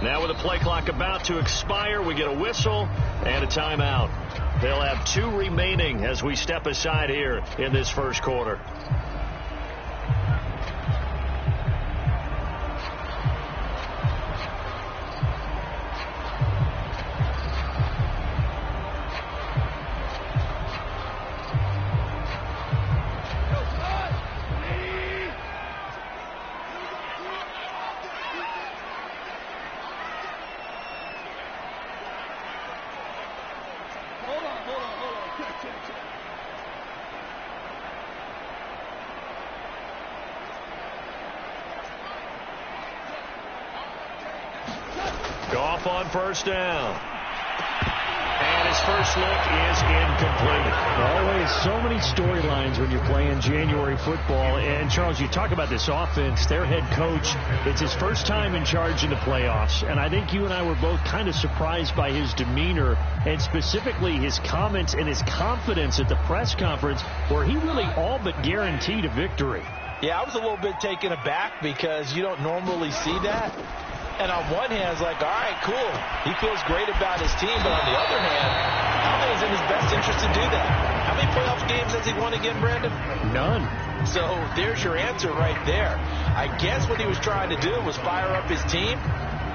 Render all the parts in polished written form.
Now with the play clock about to expire, we get a whistle and a timeout. They'll have 2 remaining as we step aside here in this first quarter. Goff on first down. And his first look is incomplete. Always so many storylines when you're playing January football. And, Charles, you talk about this offense, their head coach. It's his first time in charge in the playoffs. And I think you and I were both kind of surprised by his demeanor and specifically his comments and his confidence at the press conference where he really all but guaranteed a victory. Yeah, I was a little bit taken aback because you don't normally see that. And on one hand, it's like, all right, cool. He feels great about his team. But on the other hand, I don't think it's in his best interest to do that. How many playoff games has he won again, Brandon? None. So there's your answer right there. I guess what he was trying to do was fire up his team.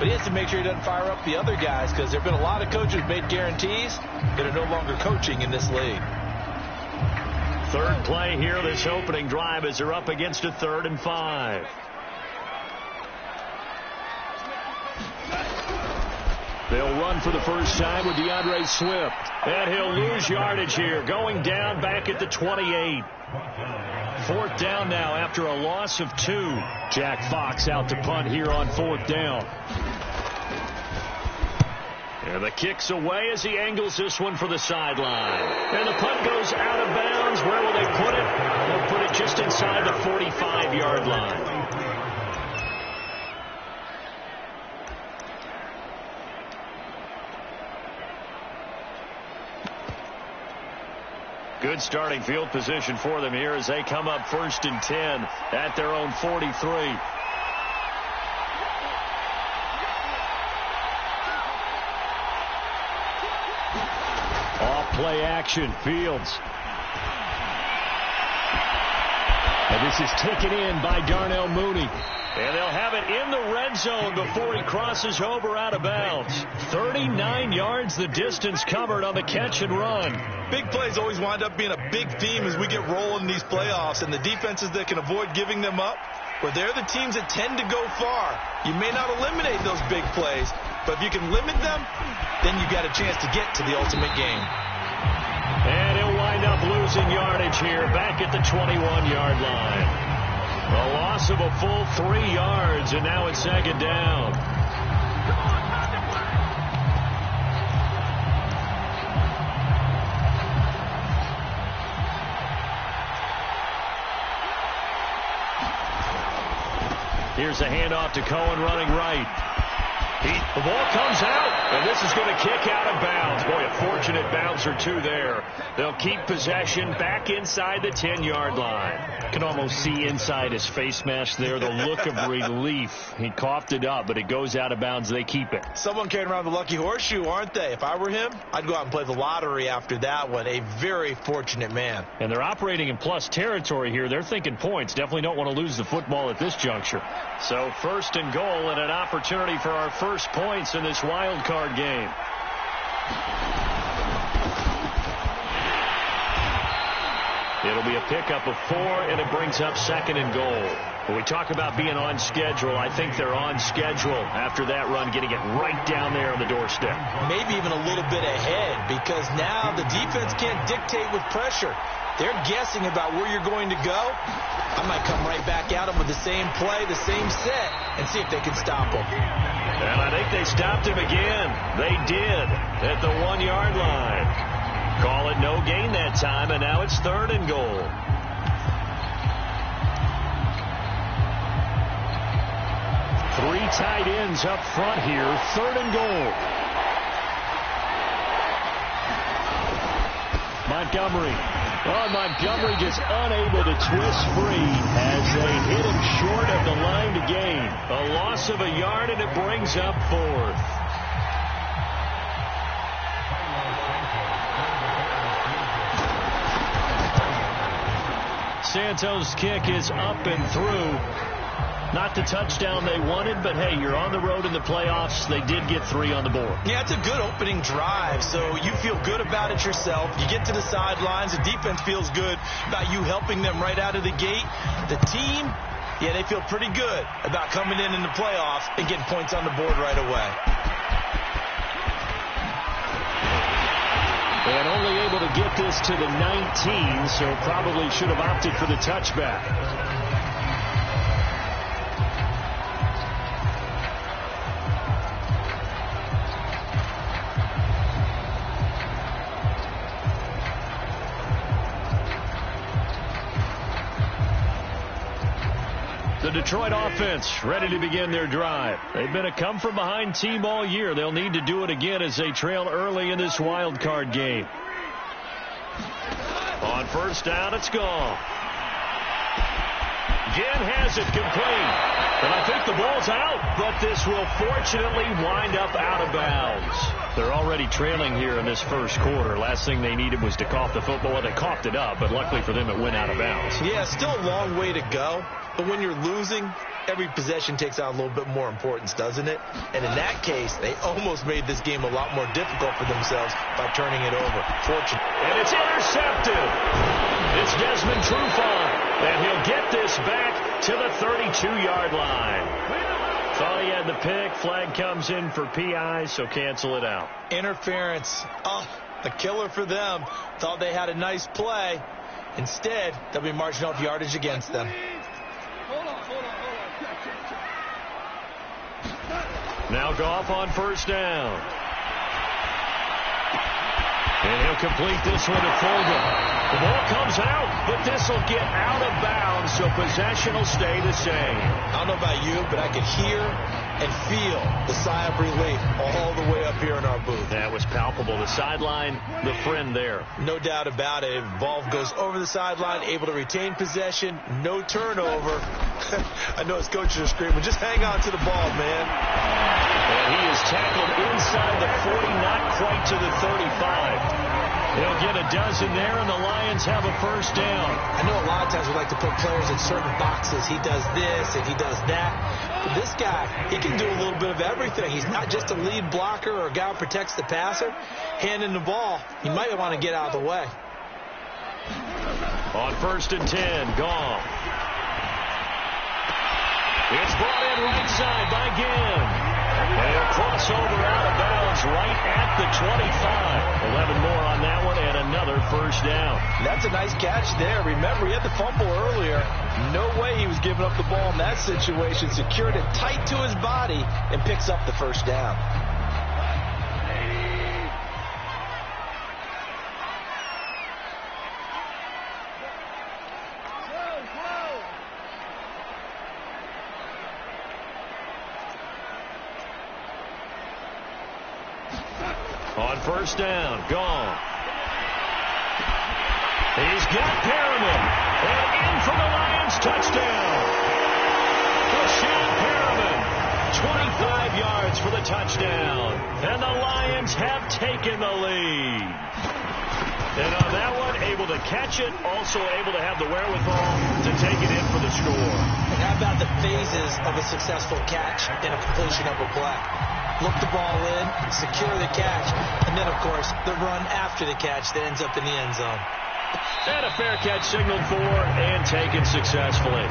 But he has to make sure he doesn't fire up the other guys because there have been a lot of coaches made guarantees that are no longer coaching in this league. Third play here, this opening drive as they're up against a 3rd and 5. They'll run for the first time with DeAndre Swift. And he'll lose yardage here, going down back at the 28. 4th down now after a loss of 2. Jack Fox out to punt here on 4th down. And the kick's away as he angles this one for the sideline. And the punt goes out of bounds. Where will they put it? They'll put it just inside the 45-yard line. Good starting field position for them here as they come up 1st and 10 at their own 43. Off play action, Fields. And this is taken in by Darnell Mooney. And they'll have it in the red zone before he crosses over out of bounds. 39 yards the distance covered on the catch and run. Big plays always wind up being a big theme as we get rolling in these playoffs, and the defenses that can avoid giving them up, well, they're the teams that tend to go far. You may not eliminate those big plays, but if you can limit them, then you got a chance to get to the ultimate game. And he'll wind up losing yardage here back at the 21-yard line. A loss of a full 3 yards, and now it's 2nd down. Here's a handoff to Cohen running right. The ball comes out, and this is going to kick out of bounds. Boy, a fortunate bounce or 2 there. They'll keep possession back inside the 10-yard line. Can almost see inside his face mask there the look of relief. He coughed it up, but it goes out of bounds. They keep it. Someone carrying around the lucky horseshoe, aren't they? If I were him, I'd go out and play the lottery after that one. A very fortunate man. And they're operating in plus territory here. They're thinking points. Definitely don't want to lose the football at this juncture. So 1st and goal and an opportunity for our first points in this wild card game. It'll be a pickup of 4, and it brings up 2nd and goal. When we talk about being on schedule, I think they're on schedule after that run, getting it right down there on the doorstep. Maybe even a little bit ahead, because now the defense can't dictate with pressure. They're guessing about where you're going to go. I might come right back at them with the same play, the same set, and see if they can stop them. And I think they stopped him again. They did at the 1-yard line. Call it no gain that time, and now it's 3rd and goal. Three tight ends up front here. 3rd and goal. Montgomery Well, Montgomery just unable to twist free as they hit him short of the line to gain. A loss of a yard, and it brings up 4th. Santos' kick is up and through. Not the touchdown they wanted, but hey, you're on the road in the playoffs. They did get 3 on the board. Yeah, it's a good opening drive, so you feel good about it yourself. You get to the sidelines. The defense feels good about you helping them right out of the gate. The team, yeah, they feel pretty good about coming in the playoffs and getting points on the board right away. And only able to get this to the 19, so probably should have opted for the touchback. The Detroit offense ready to begin their drive. They've been a come-from-behind team all year. They'll need to do it again as they trail early in this wild card game. On first down, it's gone. Ginn has it complete. And I think the ball's out, but this will fortunately wind up out of bounds. They're already trailing here in this first quarter. Last thing they needed was to cough the football. Well, they coughed it up, but luckily for them, it went out of bounds. Yeah, still a long way to go. But when you're losing, every possession takes on a little bit more importance, doesn't it? And in that case, they almost made this game a lot more difficult for themselves by turning it over. Fortunate. And it's intercepted. It's Desmond Trufant, and he'll get this back to the 32-yard line. Thought he had the pick. Flag comes in for PI, so cancel it out. Interference. Oh, a killer for them. Thought they had a nice play. Instead, they'll be marching off yardage against them. Now Goff on first down. And he'll complete this one to Fulgham. The ball comes out, but this will get out of bounds, so possession will stay the same. I don't know about you, but I could hear and feel the sigh of relief all the way up here in our booth. That was palpable. The sideline, the friend there. No doubt about it. Ball goes over the sideline, able to retain possession, no turnover. I know his coaches are screaming, just hang on to the ball, man. And he is tackled inside the 40, not quite to the 35. They'll get a dozen there, and the Lions have a first down. I know a lot of times we like to put players in certain boxes. He does this and he does that. But this guy, he can do a little bit of everything. He's not just a lead blocker or a guy who protects the passer. Handing the ball, he might want to get out of the way. On first and 10, Goff. It's brought in right side by Ginn. And a crossover out of bounds right at the 25. 11 more on that one and another first down. That's a nice catch there. Remember, he had the fumble earlier. No way he was giving up the ball in that situation. Secured it tight to his body and picks up the first down. On first down, gone. He's got Perriman. And in for the Lions touchdown. Breshad Perriman, 25 yards for the touchdown. And the Lions have taken the lead. And on that one, able to catch it, also able to have the wherewithal to take it in for the score. And how about the phases of a successful catch and a completion of a play? Look the ball in, secure the catch, and then, of course, the run after the catch that ends up in the end zone. And a fair catch signaled for and taken successfully.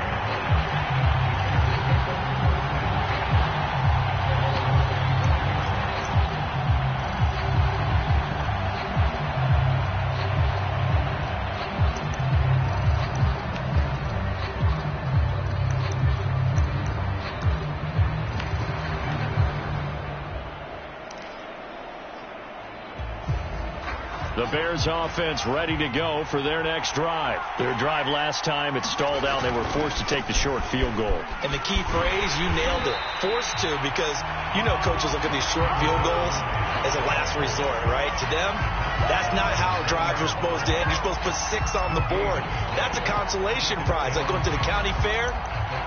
The Bears offense ready to go for their next drive. Their drive last time, it stalled out. They were forced to take the short field goal. And the key phrase, you nailed it. Forced to, because you know coaches look at these short field goals as a last resort, right? To them, that's not how drives are supposed to end. You're supposed to put 6 on the board. That's a consolation prize. Like going to the county fair,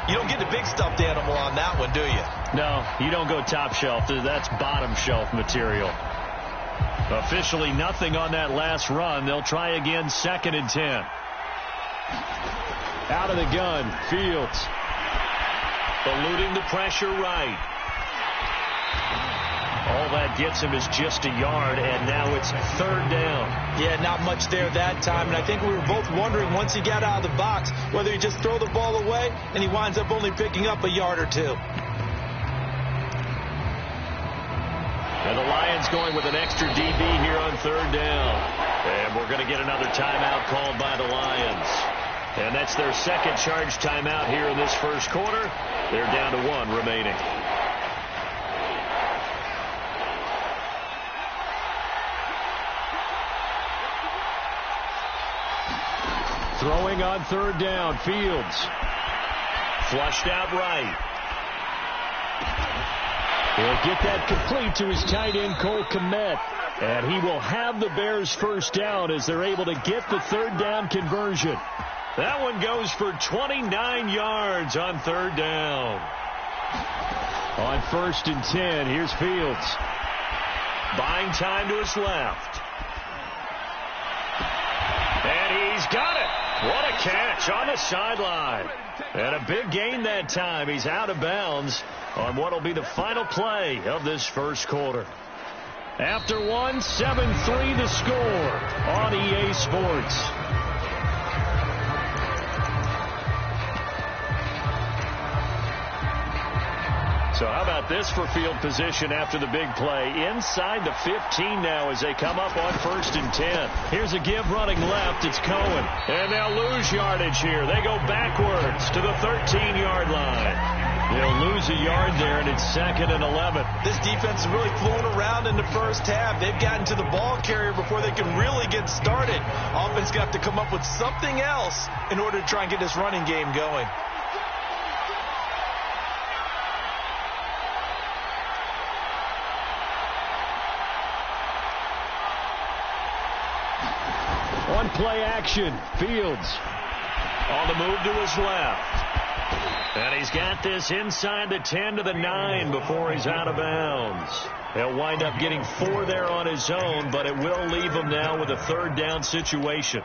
you don't get the big stuffed animal on that one, do you? No, you don't go top shelf. That's bottom shelf material. Officially nothing on that last run. They'll try again, 2nd and 10. Out of the gun, Fields. Eluding the pressure right. All that gets him is just a yard, and now it's 3rd down. Yeah, not much there that time, and I think we were both wondering once he got out of the box whether he just throw the ball away and he winds up only picking up a yard or 2. And the Lions going with an extra DB here on 3rd down. And we're going to get another timeout called by the Lions. And that's their 2nd charge timeout here in this first quarter. They're down to 1 remaining. Throwing on 3rd down, Fields. Flushed out right. He'll get that complete to his tight end, Cole Kmet. And he will have the Bears first down as they're able to get the 3rd down conversion. That one goes for 29 yards on 3rd down. On 1st and 10, here's Fields. Buying time to his left. And he's got it. What a catch on the sideline. And a big gain that time. He's out of bounds on what will be the final play of this first quarter. After 1, 7-3 the score on EA Sports. So how about this for field position after the big play? Inside the 15 now as they come up on 1st and 10. Here's a give running left. It's Cohen. And they'll lose yardage here. They go backwards to the 13-yard line. They'll lose a yard there, and it's 2nd and 11. This defense is really flown around in the first half. They've gotten to the ball carrier before they can really get started. Offense going to have to come up with something else in order to try and get this running game going. On play action, Fields. On the move to his left. And he's got this inside the 10 to the 9 before he's out of bounds. He'll wind up getting 4 there on his own, but it will leave him now with a 3rd down situation.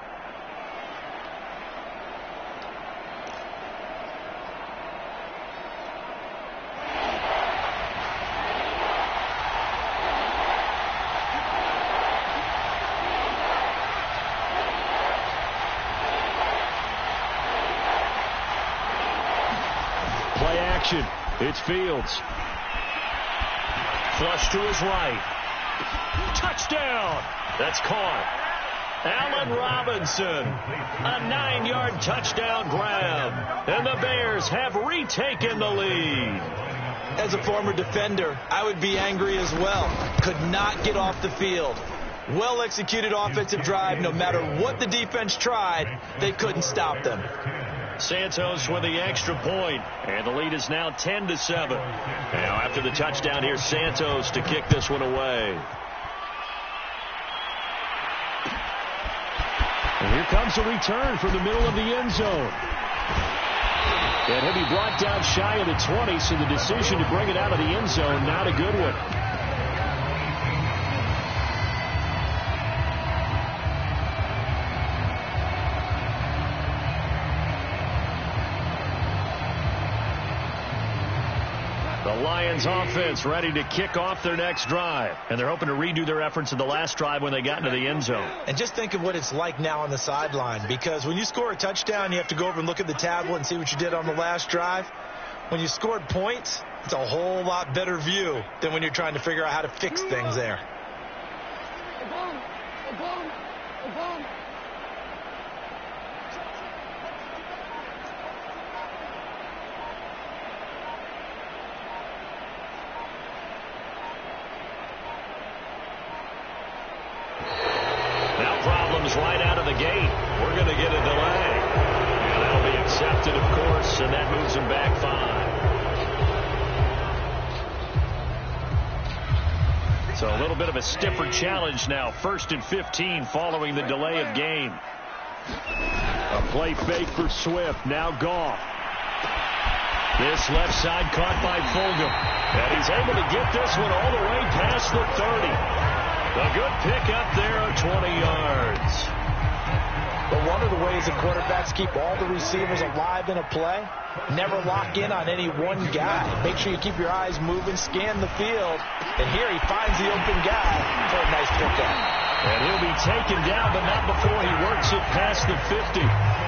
It's Fields. Flush to his right. Touchdown. That's caught. Allen Robinson. A 9-yard touchdown grab. And the Bears have retaken the lead. As a former defender, I would be angry as well. Could not get off the field. Well-executed offensive drive. No matter what the defense tried, they couldn't stop them. Santos with the extra point, and the lead is now 10-7. Now after the touchdown, here's Santos to kick this one away. And here comes a return from the middle of the end zone. And he'll be brought down shy of the 20, so the decision to bring it out of the end zone, not a good one. The Lions offense ready to kick off their next drive. And they're hoping to redo their efforts in the last drive when they got into the end zone. And just think of what it's like now on the sideline. Because when you score a touchdown, you have to go over and look at the tablet and see what you did on the last drive. When you scored points, it's a whole lot better view than when you're trying to figure out how to fix things there. goes right out of the gate. We're going to get a delay. And that'll be accepted, of course, and that moves him back 5. So a little bit of a stiffer challenge now. 1st and 15 following the delay of game. A play fake for Swift. Now Goff. This left side caught by Fulgham. And he's able to get this one all the way past the 30. A good pickup there of 20 yards. But one of the ways that quarterbacks keep all the receivers alive in a play, never lock in on any one guy. Make sure you keep your eyes moving, scan the field. And here he finds the open guy for a nice pickup. And he'll be taken down, but not before he works it past the 50.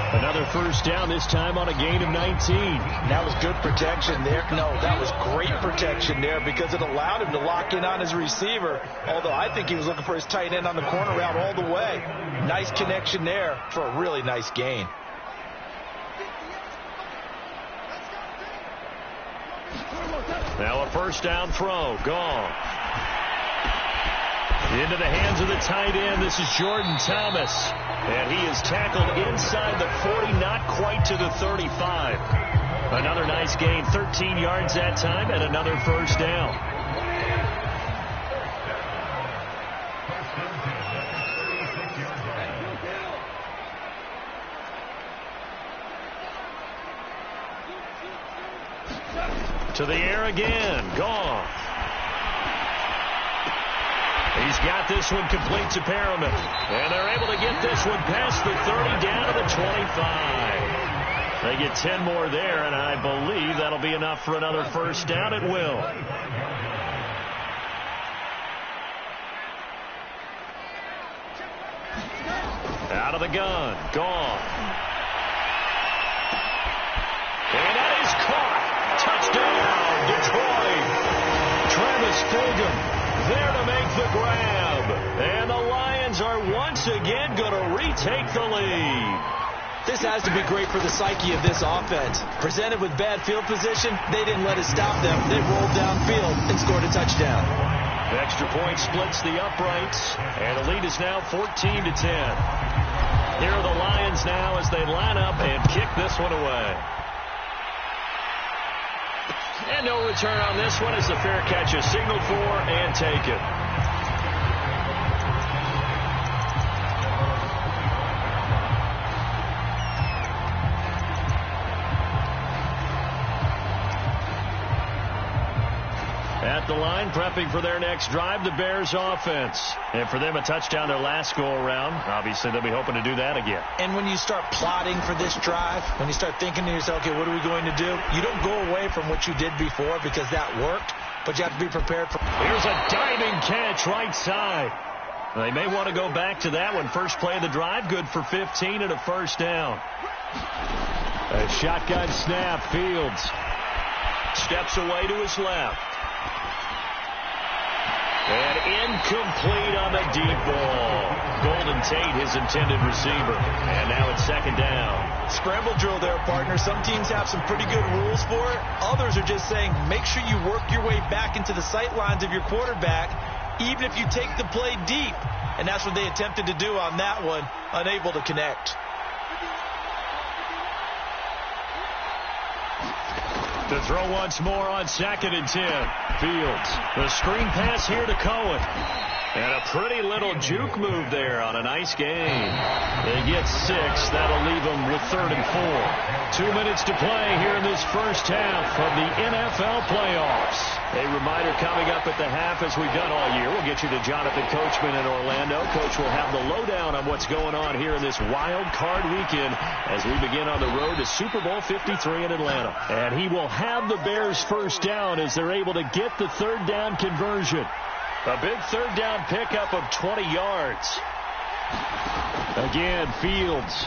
Another first down, this time on a gain of 19. That was good protection there. No, that was great protection there because it allowed him to lock in on his receiver, although I think he was looking for his tight end on the corner route all the way. Nice connection there for a really nice gain. Now a first down throw. Gone. Into the hands of the tight end. This is Jordan Thomas. And he is tackled inside the 40, not quite to the 35. Another nice gain, 13 yards that time, and another first down. To the air again. Gone. He's got this one complete to Perriman. And they're able to get this one past the 30 down to the 25. They get 10 more there, and I believe that'll be enough for another first down. It will. Out of the gun. Gone. And that is caught. Touchdown, Detroit. Travis Fulgham there to make the grab. And the Lions are once again going to retake the lead. This has to be great for the psyche of this offense. Presented with bad field position, they didn't let it stop them. They rolled downfield and scored a touchdown. The extra point splits the uprights, and the lead is now 14-10. Here are the Lions now as they line up and kick this one away. And no return on this one as the fair catch is signaled for and taken. At the line, prepping for their next drive, the Bears offense. And for them, a touchdown their last go-around. Obviously, they'll be hoping to do that again. And when you start plotting for this drive, when you start thinking to yourself, okay, what are we going to do? You don't go away from what you did before because that worked, but you have to be prepared for. Here's a diving catch right side. They may want to go back to that one. First play of the drive, good for 15 and a first down. A shotgun snap. Fields steps away to his left. And incomplete on the deep ball. Golden Tate, his intended receiver. And now it's second down. Scramble drill there, partner. Some teams have some pretty good rules for it. Others are just saying make sure you work your way back into the sight lines of your quarterback, even if you take the play deep. And that's what they attempted to do on that one, unable to connect. To throw once more on 2nd and 10. Fields. The screen pass here to Cohen. And a pretty little juke move there on a nice gain. They get 6. That'll leave them with 3rd and 4. 2 minutes to play here in this first half of the NFL playoffs. A reminder coming up at the half, as we've done all year. We'll get you to Jonathan Coachman in Orlando. Coach will have the lowdown on what's going on here in this wild card weekend as we begin on the road to Super Bowl 53 in Atlanta. And he will have the Bears first down as they're able to get the third down conversion. A big third down pickup of 20 yards. Again, Fields.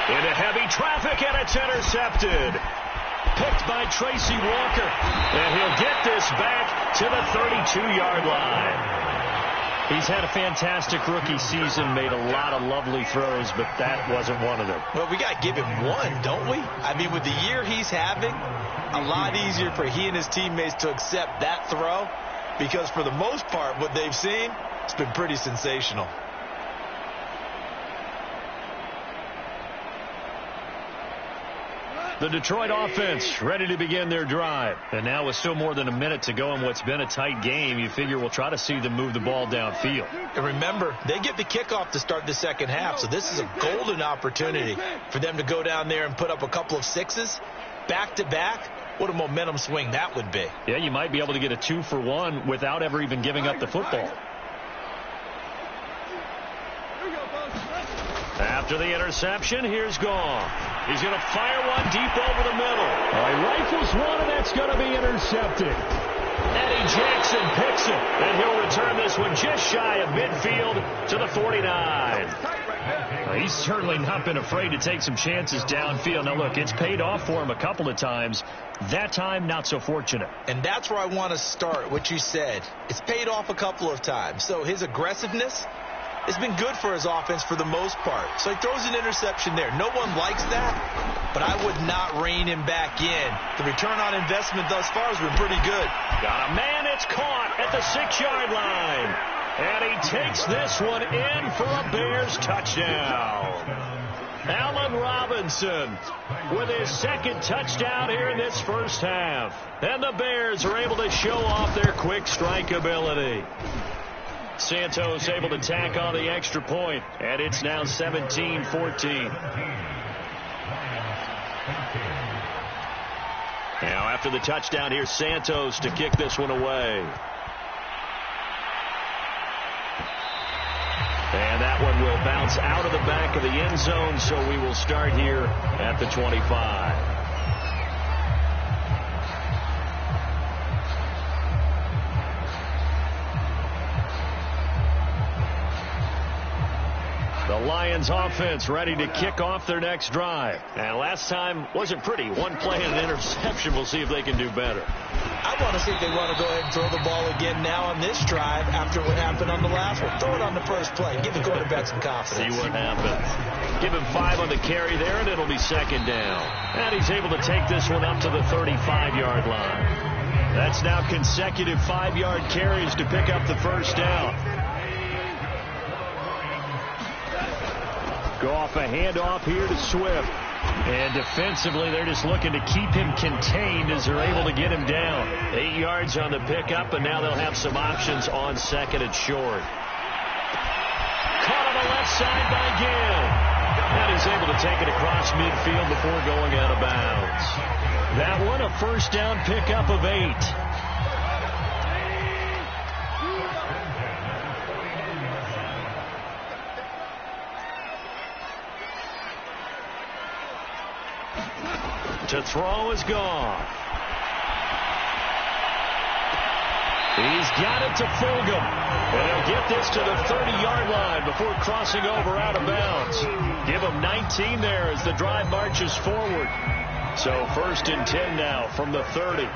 Into heavy traffic, and it's intercepted. Picked by Tracy Walker. And he'll get this back to the 32-yard line. He's had a fantastic rookie season, made a lot of lovely throws, but that wasn't one of them. Well, we got to give him one, don't we? I mean, with the year he's having, a lot easier for he and his teammates to accept that throw, because for the most part, what they've seen, it's been pretty sensational. The Detroit offense ready to begin their drive. And now with still more than a minute to go in what's been a tight game, you figure we'll try to see them move the ball downfield. And remember, they get the kickoff to start the second half, so this is a golden opportunity for them to go down there and put up a couple of sixes back-to-back. What a momentum swing that would be. Yeah, you might be able to get a 2-for-1 without ever even giving up the football. After the interception, here's Goff. He's going to fire one deep over the middle. He rifles one, and that's going to be intercepted. Eddie Jackson picks it, and he'll return this one just shy of midfield to the 49. He's certainly not been afraid to take some chances downfield. Now, look, it's paid off for him a couple of times. That time, not so fortunate. And that's where I want to start, what you said. It's paid off a couple of times. So his aggressiveness has been good for his offense for the most part. So he throws an interception there. No one likes that, but I would not rein him back in. The return on investment thus far has been pretty good. Got a man, it's caught at the 6-yard line. And he takes this one in for a Bears touchdown. Allen Robinson with his second touchdown here in this first half. And the Bears are able to show off their quick strike ability. Santos able to tack on the extra point, and it's now 17-14. Now after the touchdown, here's Santos to kick this one away. And that one will bounce out of the back of the end zone, so we will start here at the 25. The Lions offense ready to kick off their next drive. And last time wasn't pretty. One play and an interception. We'll see if they can do better. I want to see if they want to go ahead and throw the ball again now on this drive after what happened on the last one. Throw it on the first play. Give the quarterback some confidence. See what happens. Give him 5 on the carry there, and it'll be second down. And he's able to take this one up to the 35-yard line. That's now consecutive 5-yard carries to pick up the first down. Goff a handoff here to Swift. And defensively, they're just looking to keep him contained as they're able to get him down. 8 yards on the pickup, and now they'll have some options on second and short. Caught on the left side by Gill. And he's able to take it across midfield before going out of bounds. That one, a first down pickup of 8. To throw is Goff. He's got it to Fulgham. And he'll get this to the 30-yard line before crossing over out of bounds. Give him 19 there as the drive marches forward. So first and 10 now from the 30.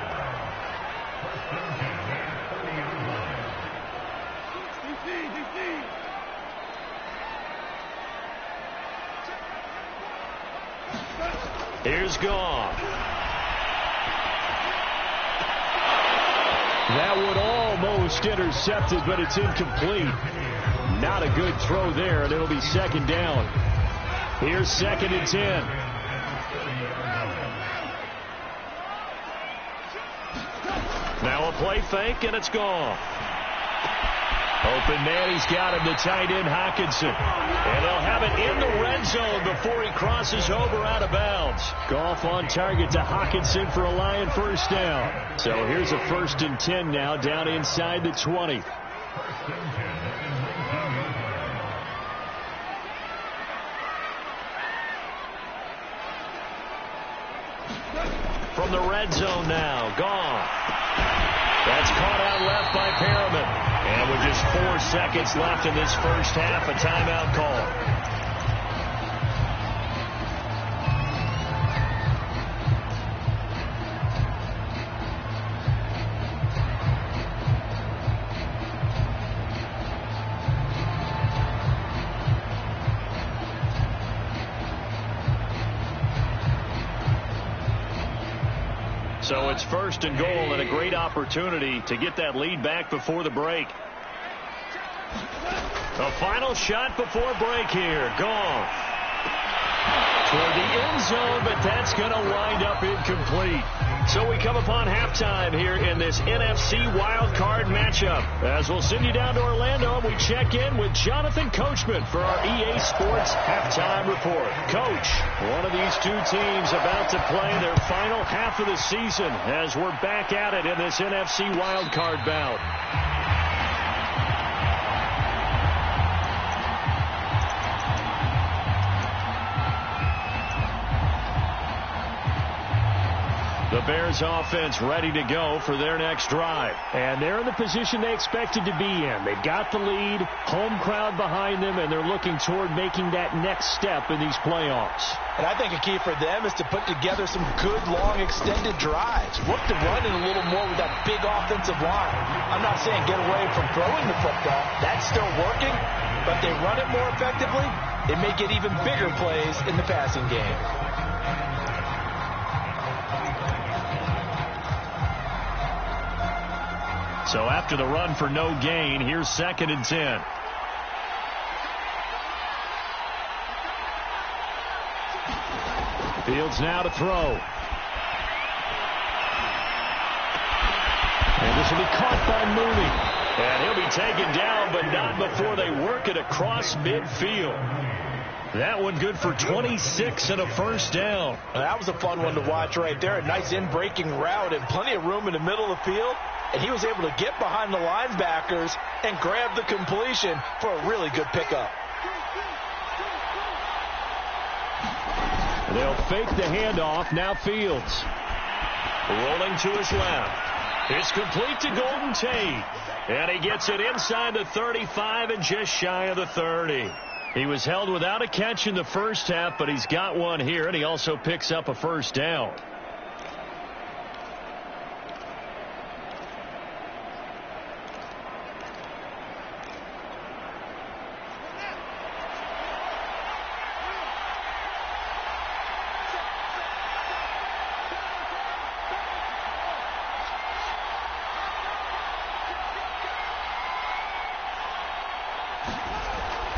Here's Goff. That one almost intercepted, but it's incomplete. Not a good throw there, and it'll be second down. Here's second and 10. Now a play fake, and it's Goff. Open man, he's got him, the tight end Hockenson. And they'll have it in the red zone before he crosses over out of bounds. Goff on target to Hockenson for a Lion first down. So here's a first and 10 now down inside the 20. From the red zone now, Goff. That's caught out left by Perriman. And with just 4 seconds left in this first half, a timeout call. So it's first and goal, and a great opportunity to get that lead back before the break. The final shot before break here. Goff. Toward the end zone, but that's going to wind up incomplete. So we come upon halftime here in this NFC wildcard matchup. As we'll send you down to Orlando, we check in with Jonathan Coachman for our EA Sports Halftime Report. Coach, one of these two teams about to play their final half of the season as we're back at it in this NFC wildcard bout. The Bears offense ready to go for their next drive. And they're in the position they expected to be in. They've got the lead, home crowd behind them, and they're looking toward making that next step in these playoffs. And I think a key for them is to put together some good, long, extended drives. Look to run in a little more with that big offensive line. I'm not saying get away from throwing the football. That's still working. But if they run it more effectively, they may get even bigger plays in the passing game. So after the run for no gain, here's 2nd and 10. Fields now to throw. And this will be caught by Mooney. And he'll be taken down, but not before they work it across midfield. That one good for 26 and a first down. That was a fun one to watch right there. A nice in-breaking route and plenty of room in the middle of the field. And he was able to get behind the linebackers and grab the completion for a really good pickup. They'll fake the handoff. Now Fields. Rolling to his left. It's complete to Golden Tate. And he gets it inside the 35 and just shy of the 30. He was held without a catch in the first half, but he's got one here, and he also picks up a first down.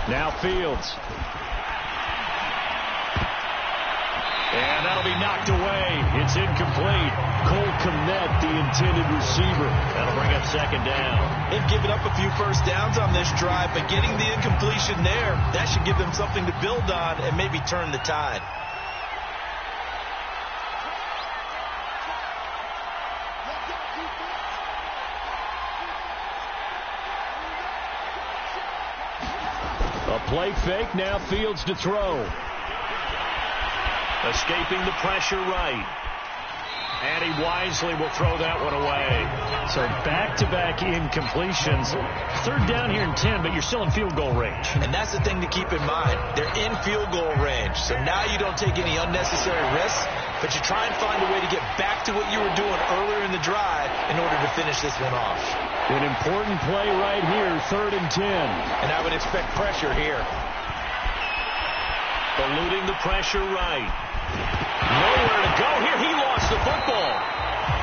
Now Fields. And that'll be knocked away. It's incomplete. Cole Kmet, the intended receiver. That'll bring up 2nd down. They've given up a few first downs on this drive, but getting the incompletion there, that should give them something to build on and maybe turn the tide. A play fake, now Fields to throw. Escaping the pressure right. And he wisely will throw that one away. So back-to-back incompletions. 3rd down here and 10, but you're still in field goal range. And that's the thing to keep in mind. They're in field goal range. So now you don't take any unnecessary risks, but you try and find a way to get back to what you were doing earlier in the drive in order to finish this one off. An important play right here, 3rd and 10. And I would expect pressure here. Eluding the pressure right. Nowhere to go here. He lost the football.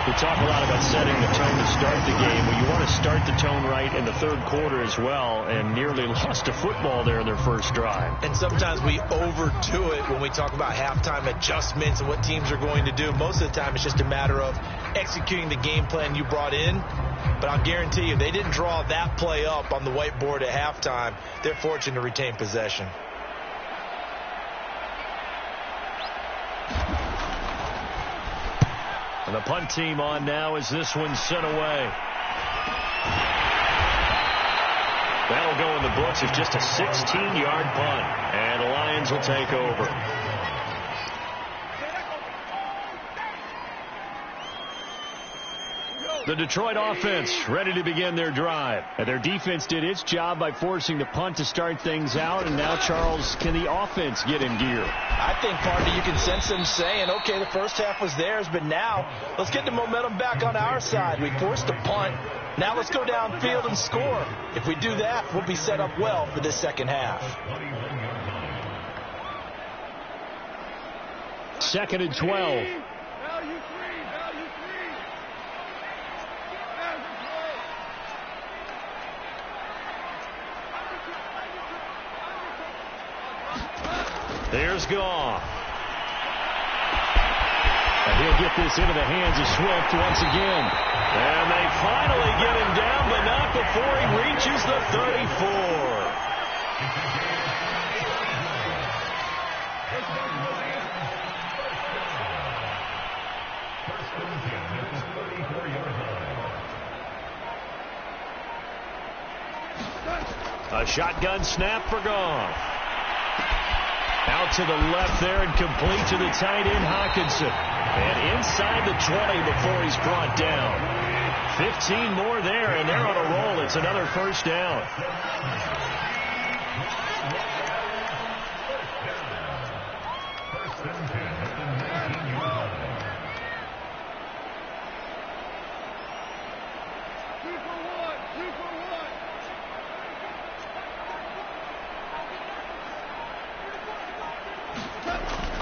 We talk a lot about setting the tone to start the game. Well, you want to start the tone right in the 3rd quarter as well, and nearly lost a football there in their first drive. And sometimes we overdo it when we talk about halftime adjustments and what teams are going to do. Most of the time, it's just a matter of executing the game plan you brought in. But I'll guarantee you, they didn't draw that play up on the whiteboard at halftime. They're fortunate to retain possession. And the punt team on now as this one's sent away. That'll go in the books as just a 16-yard punt. And the Lions will take over. The Detroit offense ready to begin their drive. And their defense did its job by forcing the punt to start things out. And now, Charles, can the offense get in gear? I think, partner, you can sense them saying, okay, the first half was theirs, but now let's get the momentum back on our side. We forced the punt. Now let's go downfield and score. If we do that, we'll be set up well for this second half. 2nd and 12. There's Goff. And he'll get this into the hands of Swift once again. And they finally get him down, but not before he reaches the 34. A shotgun snap for Goff. Out to the left there and complete to the tight end, Hockenson. And inside the 20 before he's brought down. 15 more there, and they're on a roll. It's another first down.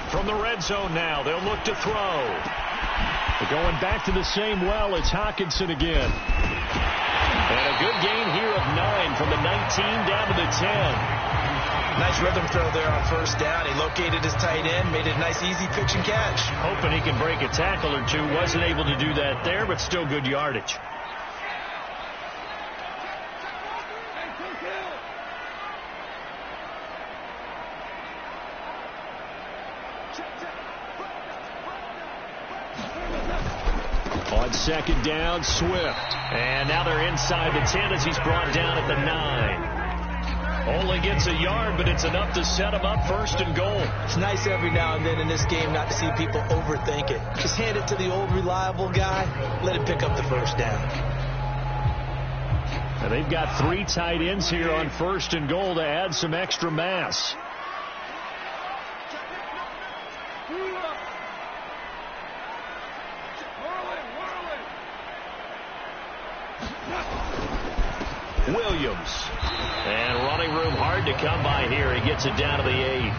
From the red zone now, they'll look to throw. They're going back to the same well. It's Hockenson again. And a good gain here of 9 from the 19 down to the 10. Nice rhythm throw there on first down. He located his tight end, made it a nice easy pitch and catch. Hoping he can break a tackle or two. Wasn't able to do that there, but still good yardage. On second down, Swift. And now they're inside the 10 as he's brought down at the 9. Only gets a yard, but it's enough to set him up first and goal. It's nice every now and then in this game not to see people overthink it. Just hand it to the old reliable guy. Let him pick up the first down. And they've got 3 tight ends here on first and goal to add some extra mass. Williams. And running room hard to come by here. He gets it down to the 8.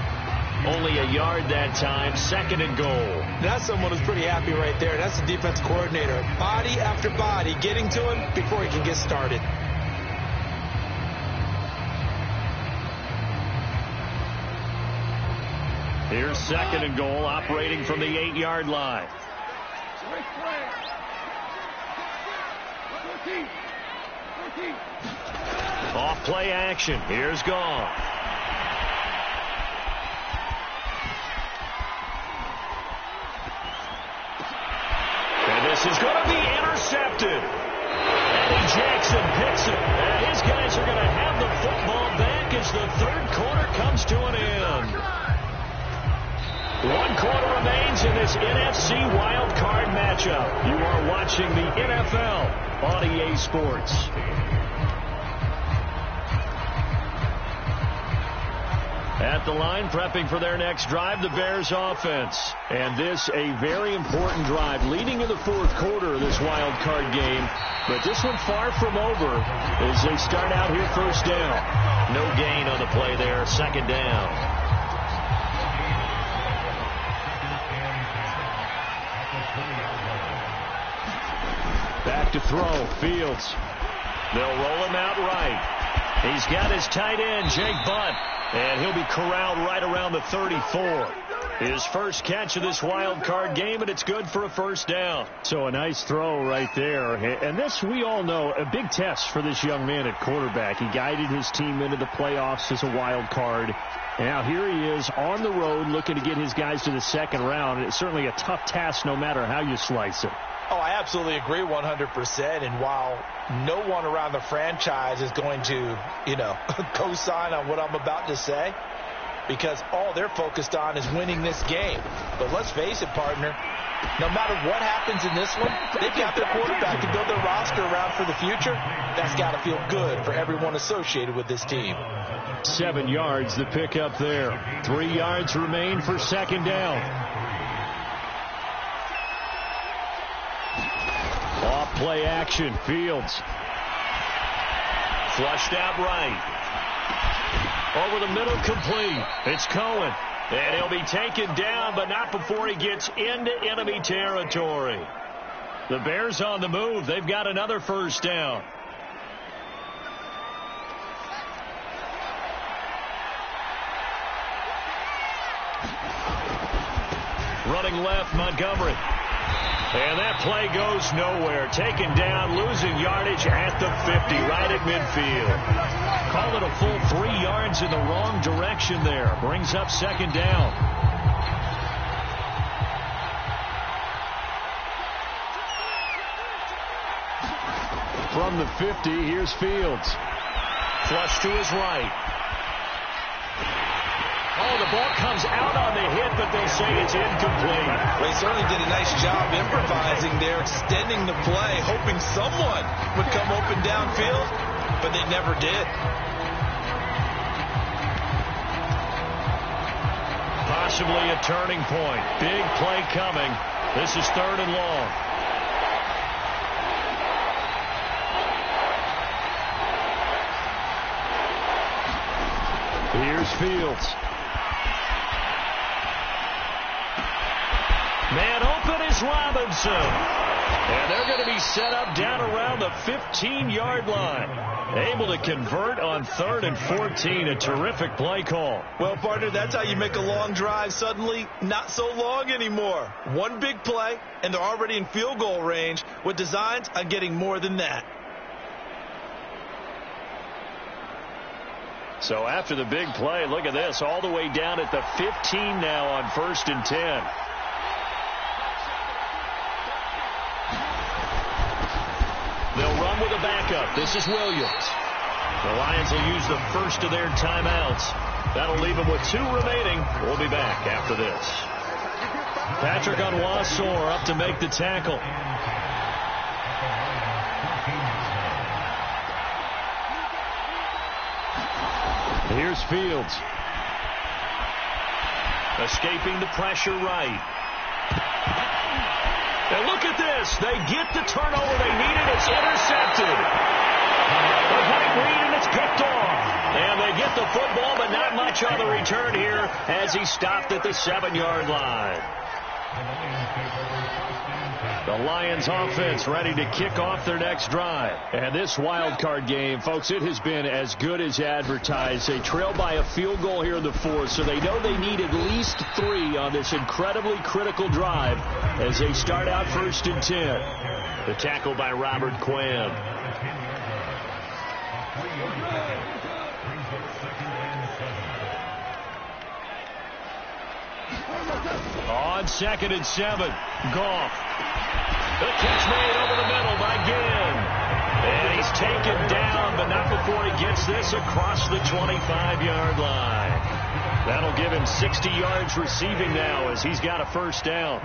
Only a yard that time. Second and goal. That's someone who's pretty happy right there. That's the defense coordinator. Body after body getting to him before he can get started. Here's second and goal, operating from the 8-yard line. Off play action. Here's Goff. And this is going to be intercepted. Eddie Jackson picks it. And his guys are going to have the football back as the third quarter comes to an end. 1 quarter remains in this NFC wild card matchup. You are watching the NFL on EA Sports. At the line, prepping for their next drive, the Bears offense. And this a very important drive leading in the fourth quarter of this wild card game. But this one far from over as they start out here first down. No gain on the play there, second down. Back to throw, Fields. They'll roll him out right. He's got his tight end, Jake Butt. And he'll be corralled right around the 34. His first catch of this wild card game, and it's good for a first down. So a nice throw right there. And this, we all know, a big test for this young man at quarterback. He guided his team into the playoffs as a wild card. And now here he is on the road looking to get his guys to the second round. It's certainly a tough task no matter how you slice it. Oh, I absolutely agree 100%. And while no one around the franchise is going to, co-sign on what I'm about to say, because all they're focused on is winning this game. But let's face it, partner, no matter what happens in this one, they've got their quarterback to build their roster around for the future. That's got to feel good for everyone associated with this team. 7 yards, the pickup there. 3 yards remain for second down. Off play action, Fields. Flushed out right. Over the middle, complete. It's Cohen. And he'll be taken down, but not before he gets into enemy territory. The Bears on the move. They've got another first down. running left, Montgomery. And that play goes nowhere. Taken down, losing yardage at the 50, right at midfield. Call it a full 3 yards in the wrong direction there. Brings up second down. From the 50, here's Fields. Flush to his right. Oh, the ball comes out on the hit, but they'll say it's incomplete. Well, he certainly did a nice job improvising there, extending the play, hoping someone would come open downfield, but they never did. Possibly a turning point. Big play coming. This is 3rd and long. Here's Fields. Man open is Robinson. And they're going to be set up down around the 15-yard line. Able to convert on 3rd and 14. A terrific play call. Well, partner, that's how you make a long drive suddenly not so long anymore. One big play, and they're already in field goal range with designs on getting more than that. So after the big play, look at this. All the way down at the 15 now on 1st and 10. They'll run with a backup. This is Williams. The Lions will use the first of their timeouts. That'll leave them with 2 remaining. We'll be back after this. Patrick Onwuasor up to make the tackle. Here's Fields. Escaping the pressure right. And look at this. They get the turnover they needed. It's intercepted. A great read, and it's picked off. And they get the football, but not much on the return here as he stopped at the 7-yard line. The Lions offense ready to kick off their next drive. And this wild card game, folks, it has been as good as advertised. They trail by a field goal here in the 4th, so they know they need at least 3 on this incredibly critical drive as they start out 1st and 10. The tackle by Robert Quinn. On 2nd and 7, Goff. The catch made over the middle by Ginn. And he's taken down, but not before he gets this across the 25-yard line. That'll give him 60 yards receiving now as he's got a 1st down.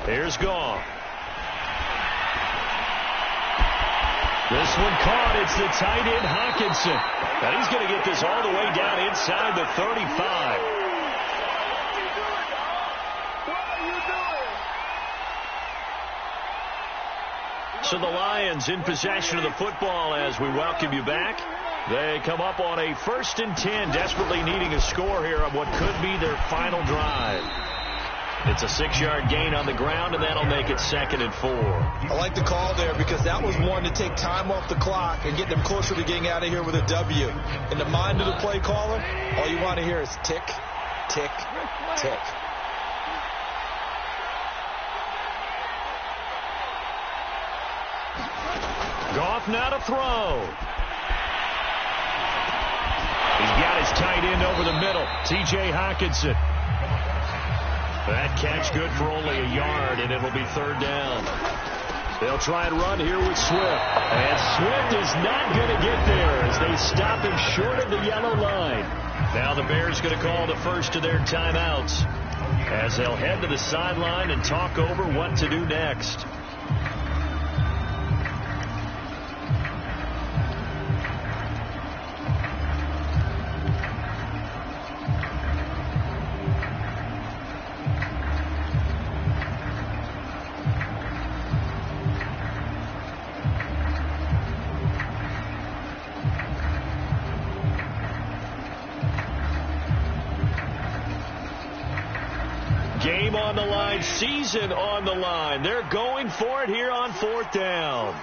Here's Goff. This one caught. It's the tight end, Hockenson. And he's going to get this all the way down inside the 35. So the Lions in possession of the football as we welcome you back. They come up on a 1st and 10, desperately needing a score here on what could be their final drive. It's a 6-yard gain on the ground, and that'll make it 2nd and 4. I like the call there because that was one to take time off the clock and get them closer to getting out of here with a W. In the mind of the play caller, all you want to hear is tick, tick, tick. Goff now to throw. He's got his tight end over the middle, T.J. Hockenson. That catch good for only a yard, and it'll be 3rd down. They'll try and run here with Swift. And Swift is not going to get there as they stop him short of the yellow line. Now the Bears going to call the first of their timeouts as they'll head to the sideline and talk over what to do next. Game on the line, season on the line. They're going for it here on 4th down.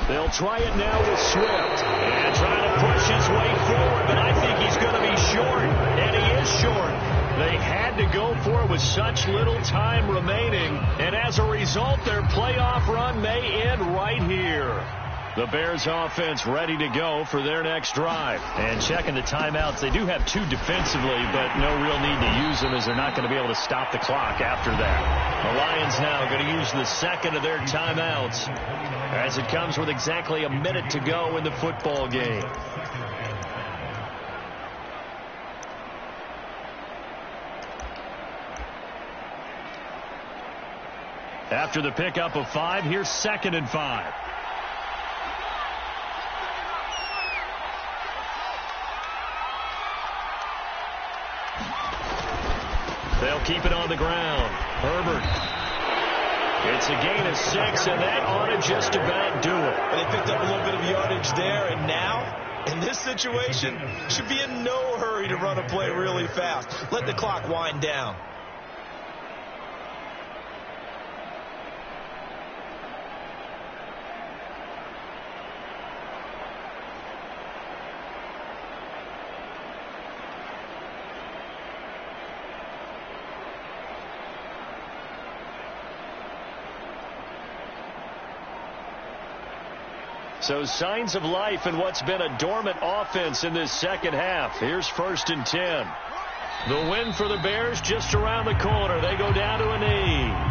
They'll try it now with Swift. And trying to push his way forward, but I think he's going to be short. And he is short. They had to go for it with such little time remaining. And as a result, their playoff run may end right here. The Bears offense ready to go for their next drive. And checking the timeouts, they do have 2 defensively, but no real need to use them as they're not going to be able to stop the clock after that. The Lions now going to use the second of their timeouts as it comes with exactly a minute to go in the football game. After the pickup of 5, here's 2nd and 5. They'll keep it on the ground. Herbert. It's a gain of 6, and that ought to just about do it. They picked up a little bit of yardage there, and now, in this situation, should be in no hurry to run a play really fast. Let the clock wind down. So signs of life in what's been a dormant offense in this second half. Here's 1st and 10. The win for the Bears just around the corner. They go down to a knee.